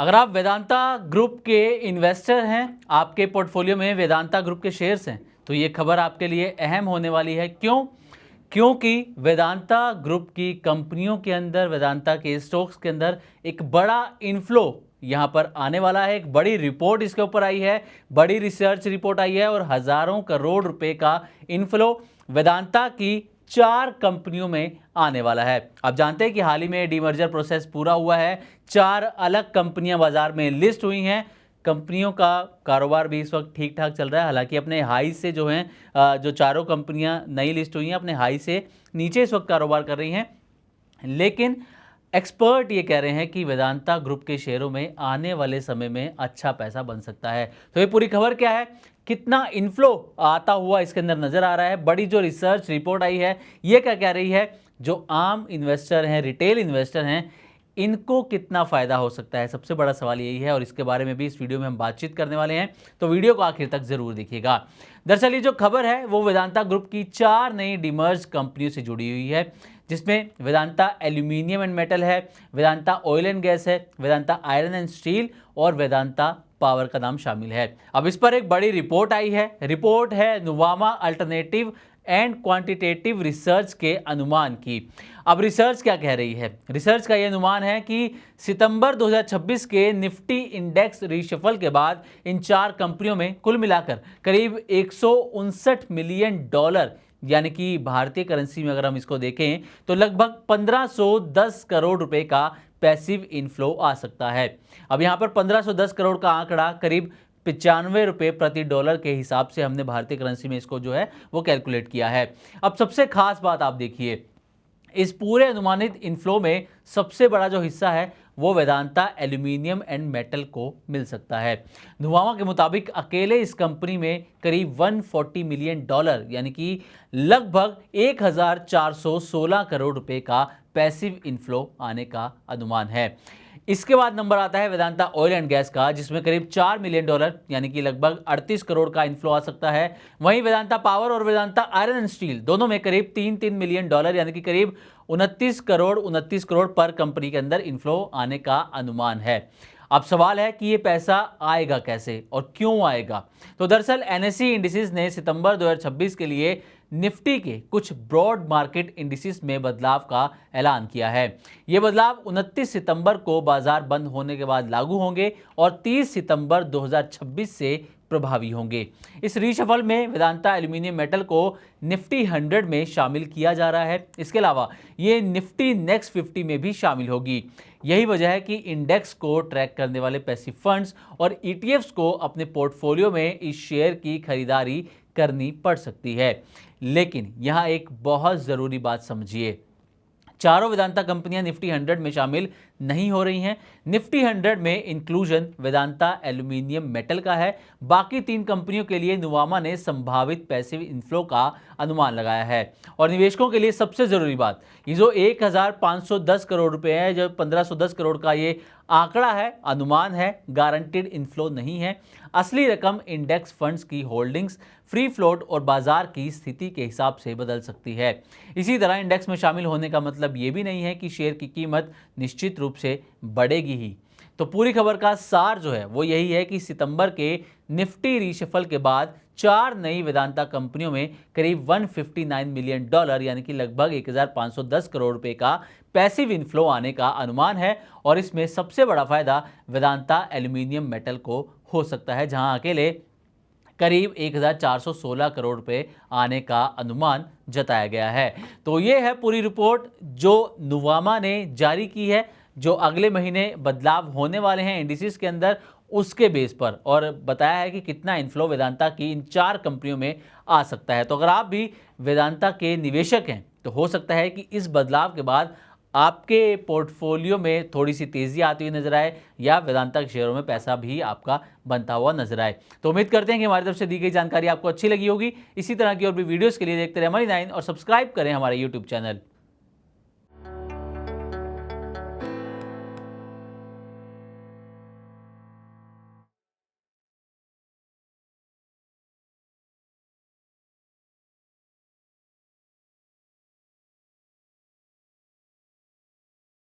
अगर आप वेदांता ग्रुप के इन्वेस्टर हैं, आपके पोर्टफोलियो में वेदांता ग्रुप के शेयर्स हैं, तो ये खबर आपके लिए अहम होने वाली है। क्यों? क्योंकि वेदांता ग्रुप की कंपनियों के अंदर, वेदांता के स्टॉक्स के अंदर एक बड़ा इनफ्लो यहाँ पर आने वाला है। एक बड़ी रिपोर्ट इसके ऊपर आई है, बड़ी रिसर्च रिपोर्ट आई है और हजारों करोड़ रुपए का इनफ्लो वेदांता की 4 कंपनियों में आने वाला है। आप जानते हैं कि हाल ही में डीमर्जर प्रोसेस पूरा हुआ है, 4 अलग कंपनियां बाजार में लिस्ट हुई हैं। कंपनियों का कारोबार भी इस वक्त ठीक ठाक चल रहा है, हालांकि अपने हाई से जो हैं, जो चारों कंपनियां नई लिस्ट हुई हैं अपने हाई से नीचे इस वक्त कारोबार कर रही हैं। लेकिन एक्सपर्ट ये कह रहे हैं कि वेदांता ग्रुप के शेयरों में आने वाले समय में अच्छा पैसा बन सकता है। तो ये पूरी खबर क्या है, कितना इनफ्लो आता हुआ इसके अंदर नजर आ रहा है, बड़ी जो रिसर्च रिपोर्ट आई है ये क्या कह रही है, जो आम इन्वेस्टर हैं, रिटेल इन्वेस्टर हैं, इनको कितना फायदा हो सकता है, सबसे बड़ा सवाल यही है। और इसके बारे में भी इस वीडियो में हम बातचीत करने वाले हैं, तो वीडियो को आखिर तक जरूर देखिएगा। दरअसल ये जो खबर है वो वेदांता ग्रुप की 4 नई डिमर्ज कंपनियों से जुड़ी हुई है, जिसमें वेदांता एल्यूमिनियम एंड मेटल है, वेदांता ऑयल एंड गैस है, वेदांता आयरन एंड स्टील और वेदांता पावर का नाम शामिल है। अब इस पर एक बड़ी रिपोर्ट आई है, रिपोर्ट है Nuvama alternative and quantitative research के अनुमान की। अब रिसर्च क्या कह रही है, रिसर्च का यह अनुमान है कि सितंबर 2026 के निफ्टी इंडेक्स रीशफल के बाद इन 4 कंपनियों में कुल मिलाकर करीब 159 मिलियन डॉलर, यानी कि भारतीय करेंसी में अगर हम इसको देखें तो लगभग 1510 करोड़ रुपए का पैसिव इनफ्लो आ सकता है। अब यहां पर 1510 करोड़ का आंकड़ा करीब 95 रुपये प्रति डॉलर के हिसाब से हमने भारतीय करेंसी में इसको जो है वो कैलकुलेट किया है। अब सबसे खास बात आप देखिए, इस पूरे अनुमानित इनफ्लो में सबसे बड़ा जो हिस्सा है वो वेदांता एल्यूमिनियम एंड मेटल को मिल सकता है। नुवामा के मुताबिक अकेले इस कंपनी में करीब 140 मिलियन डॉलर, यानी कि लगभग 1416 करोड़ रुपए का पैसिव इनफ्लो आने का अनुमान है। इसके बाद नंबर आता है वेदांता ऑयल एंड गैस का, जिसमें करीब 4 मिलियन डॉलर, यानी कि लगभग 38 करोड़ का इनफ्लो आ सकता है। वहीं वेदांता पावर और वेदांता आयरन एंड स्टील दोनों में करीब 3-3 मिलियन डॉलर, यानी कि करीब 29 करोड़ पर कंपनी के अंदर इनफ्लो आने का अनुमान है। अब सवाल है कि ये पैसा आएगा कैसे और क्यों आएगा। तो दरअसल एनएसई इंडिसेस ने सितंबर 2026 के लिए निफ्टी के कुछ ब्रॉड मार्केट इंडिसेस में बदलाव का ऐलान किया है। ये बदलाव 29 सितंबर को बाजार बंद होने के बाद लागू होंगे और 30 सितंबर 2026 से प्रभावी होंगे। इस रीशफल में वेदांता एल्यूमिनियम मेटल को निफ्टी 100 में शामिल किया जा रहा है। इसके अलावा ये निफ्टी नेक्स्ट 50 में भी शामिल होगी। यही वजह है कि इंडेक्स को ट्रैक करने वाले पैसिव फंड्स और ईटीएफ्स को अपने पोर्टफोलियो में इस शेयर की खरीदारी करनी पड़ सकती है। लेकिन यहां एक बहुत जरूरी बात समझिए, चारों वेदांता कंपनियां निफ्टी 100 में शामिल नहीं हो रही हैं। निफ्टी 100 में इंक्लूजन वेदांता एल्यूमिनियम मेटल का है। बाकी 3 कंपनियों के लिए नुवामा ने संभावित पैसिव इनफ्लो का अनुमान लगाया है। और निवेशकों के लिए सबसे जरूरी बात, ये जो 1510 करोड़ रुपए है, जो 1510 करोड़ का ये आंकड़ा है, अनुमान है, गारंटेड इनफ्लो नहीं है। असली रकम इंडेक्स फंड्स की होल्डिंग्स, फ्री फ्लोट और बाजार की स्थिति के हिसाब से बदल सकती है। इसी तरह इंडेक्स में शामिल होने का मतलब ये भी नहीं है कि शेयर की कीमत निश्चित रूप से बढ़ेगी ही। तो पूरी खबर का सार जो है वो यही है कि सितंबर के निफ्टी रीशफल के बाद 4 नई वेदांता कंपनियों में करीब 159 मिलियन डॉलर, यानी कि लगभग 1510 करोड़ रुपए का पैसिव इनफ्लो आने का अनुमान है। और इसमें सबसे बड़ा फायदा वेदांता एल्यूमिनियम मेटल को हो सकता है, जहां अकेले करीब 1416 करोड़ रुपए आने का अनुमान जताया गया है। तो ये है पूरी रिपोर्ट जो नुवामा ने जारी की है, जो अगले महीने बदलाव होने वाले हैं इंडिसेस के अंदर, उसके बेस पर, और बताया है कि कितना इनफ्लो वेदांता की इन 4 कंपनियों में आ सकता है। तो अगर आप भी वेदांता के निवेशक हैं तो हो सकता है कि इस बदलाव के बाद आपके पोर्टफोलियो में थोड़ी सी तेजी आती हुई नजर आए या वेदांता के शेयरों में पैसा भी आपका बनता हुआ नजर आए। तो उम्मीद करते हैं कि हमारी तरफ से दी गई जानकारी आपको अच्छी लगी होगी। इसी तरह की और भी वीडियोस के लिए देखते रहे Money9 और सब्सक्राइब करें हमारे यूट्यूब चैनल।